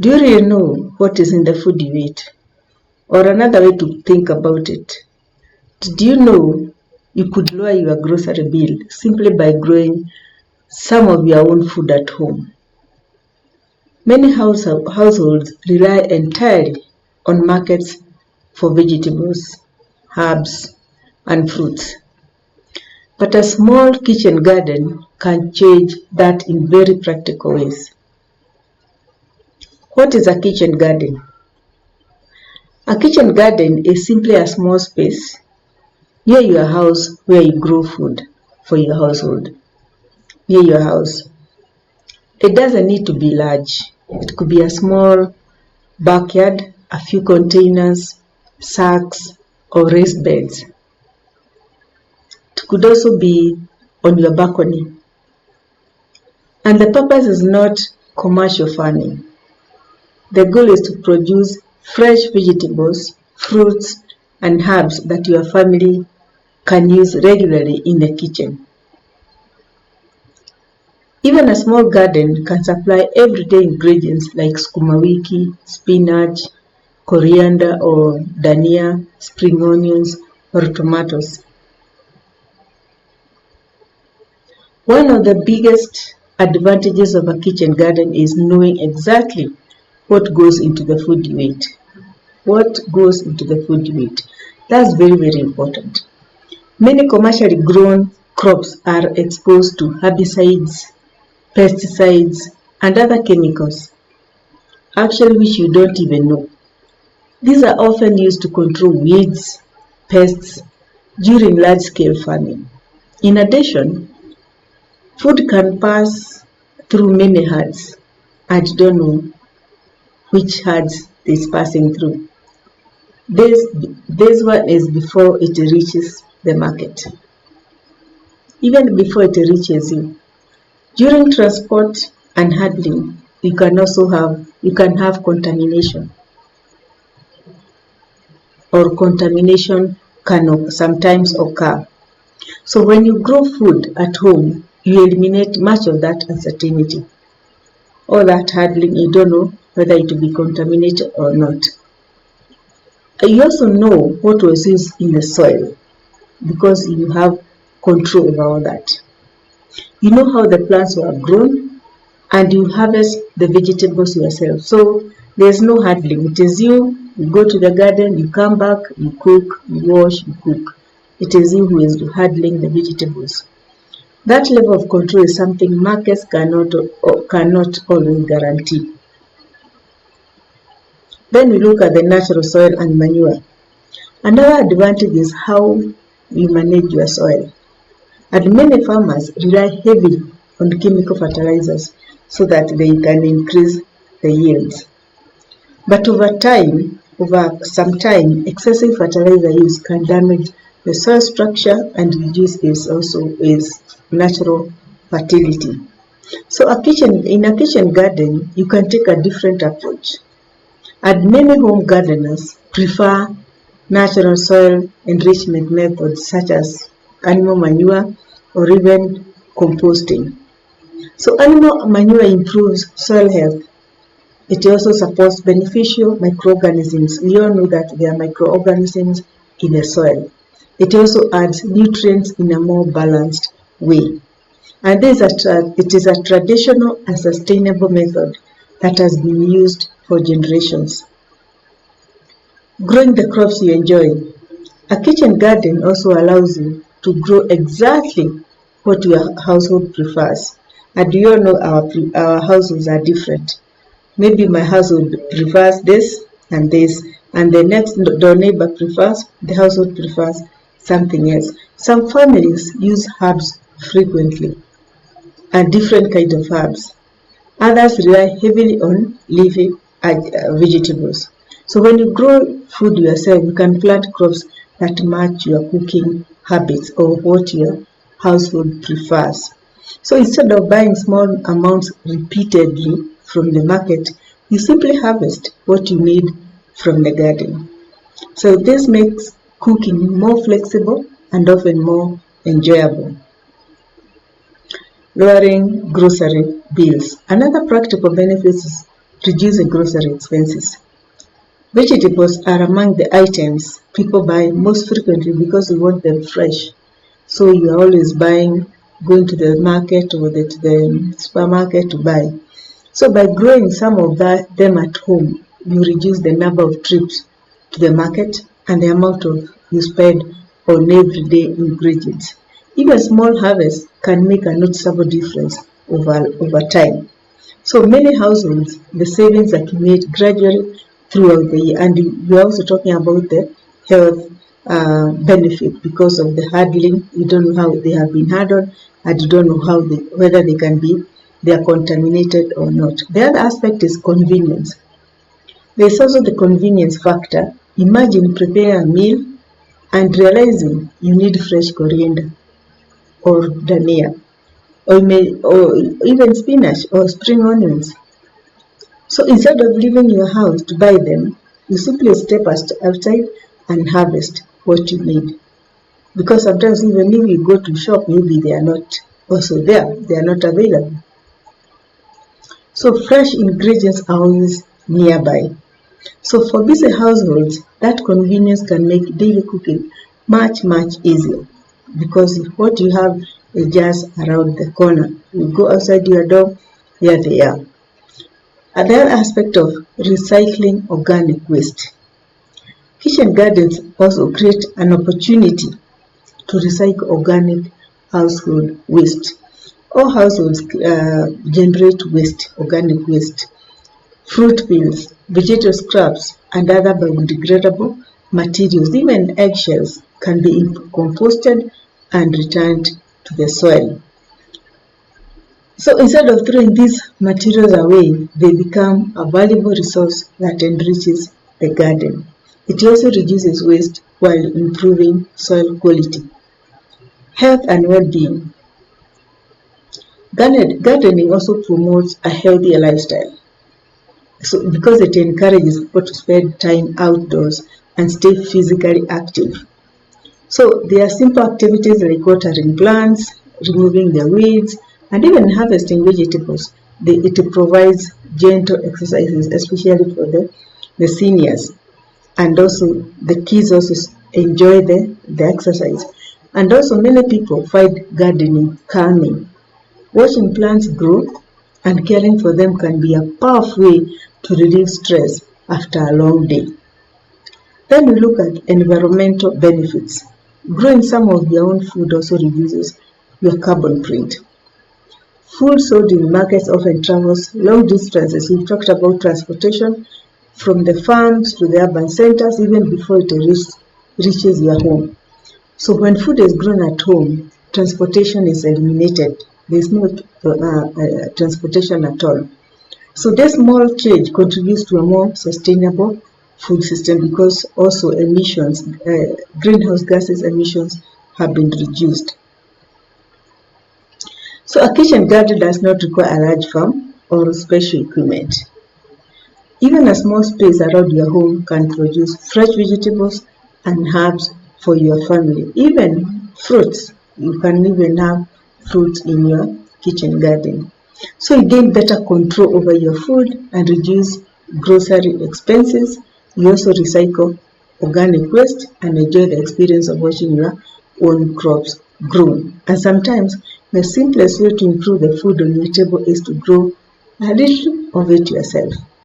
Do you really know what is in the food you eat? Or another way to think about it, did you know you could lower your grocery bill simply by growing some of your own food at home? Many households rely entirely on markets for vegetables, herbs, and fruits. But a small kitchen garden can change that in very practical ways. What is a kitchen garden? A kitchen garden is simply a small space near your house where you grow food for your household. Near your house. It doesn't need to be large. It could be a small backyard, a few containers, sacks, or raised beds. It could also be on your balcony. And the purpose is not commercial farming. The goal is to produce fresh vegetables, fruits, and herbs that your family can use regularly in the kitchen. Even a small garden can supply everyday ingredients like sukuma wiki, spinach, coriander or dania, spring onions, or tomatoes. One of the biggest advantages of a kitchen garden is knowing exactly what goes into the food you eat. What goes into the food you eat? That's very, very important. Many commercially grown crops are exposed to herbicides, pesticides, and other chemicals, actually which you don't even know. These are often used to control weeds, pests during large-scale farming. In addition, food can pass through many herds and you don't know which herds it is passing through. This one is before it reaches the market. Even before it reaches you. During transport and handling, you can have contamination. Or contamination can sometimes occur. So when you grow food at home, you eliminate much of that uncertainty. All that handling, you don't know whether it will be contaminated or not. You also know what was used in the soil because you have control over all that. You know how the plants were grown and you harvest the vegetables yourself. So there's no handling. It is you go to the garden, you come back, you cook, you wash, you cook. It is you who is handling the vegetables. That level of control is something markets cannot always guarantee. Then we look at the natural soil and manure. Another advantage is how you manage your soil. And many farmers rely heavily on chemical fertilizers so that they can increase the yields. But over some time, excessive fertilizer use can damage the soil structure and reduce its natural fertility. So in a kitchen garden, you can take a different approach. And many home gardeners prefer natural soil enrichment methods such as animal manure or even composting. So animal manure improves soil health. It also supports beneficial microorganisms. We all know that there are microorganisms in the soil. It also adds nutrients in a more balanced way. And it is a traditional and sustainable method that has been used for generations. Growing the crops you enjoy. A kitchen garden also allows you to grow exactly what your household prefers. And you all know our households are different. Maybe my household prefers this, and the next door neighbor the household prefers something else. Some families use herbs frequently, and different kinds of herbs. Others rely heavily on leafy vegetables. So when you grow food yourself, you can plant crops that match your cooking habits or what your household prefers. So instead of buying small amounts repeatedly from the market, you simply harvest what you need from the garden. So this makes cooking more flexible and often more enjoyable. Lowering grocery bills. Another practical benefit is reduce grocery expenses. Vegetables are among the items people buy most frequently because we want them fresh. So you are always going to the market or to the supermarket to buy. So by growing some of them at home, you reduce the number of trips to the market and the amount of you spend on everyday ingredients. Even small harvests can make a noticeable difference over time. So many households, the savings accumulate gradually throughout the year. And we're also talking about the health benefit because of the handling. You don't know how they have been handled, and you don't know whether they are contaminated or not. The other aspect is convenience. There's also the convenience factor. Imagine preparing a meal and realizing you need fresh coriander or dania or even spinach or spring onions. So instead of leaving your house to buy them, you simply step outside and harvest what you need. Because sometimes even if you go to shop, maybe they are not also there, they are not available. So fresh ingredients are always nearby. So for busy households, that convenience can make daily cooking much, much easier because what you have is just around the corner. You go outside your door, here they are. Another aspect of recycling organic waste. Kitchen gardens also create an opportunity to recycle organic household waste. All households generate waste, organic waste, fruit peels, vegetable scraps, and other biodegradable materials. Even eggshells can be composted and returned to the soil. So instead of throwing these materials away, they become a valuable resource that enriches the garden. It also reduces waste while improving soil quality. Health and well-being. Gardening also promotes a healthier lifestyle. So because it encourages people to spend time outdoors and stay physically active. So there are simple activities like watering plants, removing the weeds, and even harvesting vegetables. It provides gentle exercises, especially for the seniors. And also the kids also enjoy the exercise. And also many people find gardening calming. Watching plants grow and caring for them can be a powerful way to relieve stress after a long day. Then we look at environmental benefits. Growing some of your own food also reduces your carbon print. Food sold in markets often travels long distances. We've talked about transportation from the farms to the urban centers even before it reaches your home. So when food is grown at home, transportation is eliminated. There's no transportation at all. So this small change contributes to a more sustainable food system because also greenhouse gases emissions have been reduced. So a kitchen garden does not require a large farm or special equipment. Even a small space around your home can produce fresh vegetables and herbs for your family. Even fruits, you can even have fruits in your kitchen garden. So you gain better control over your food and reduce grocery expenses. You also recycle organic waste and enjoy the experience of watching your own crops grow. And sometimes the simplest way to improve the food on your table is to grow a little of it yourself.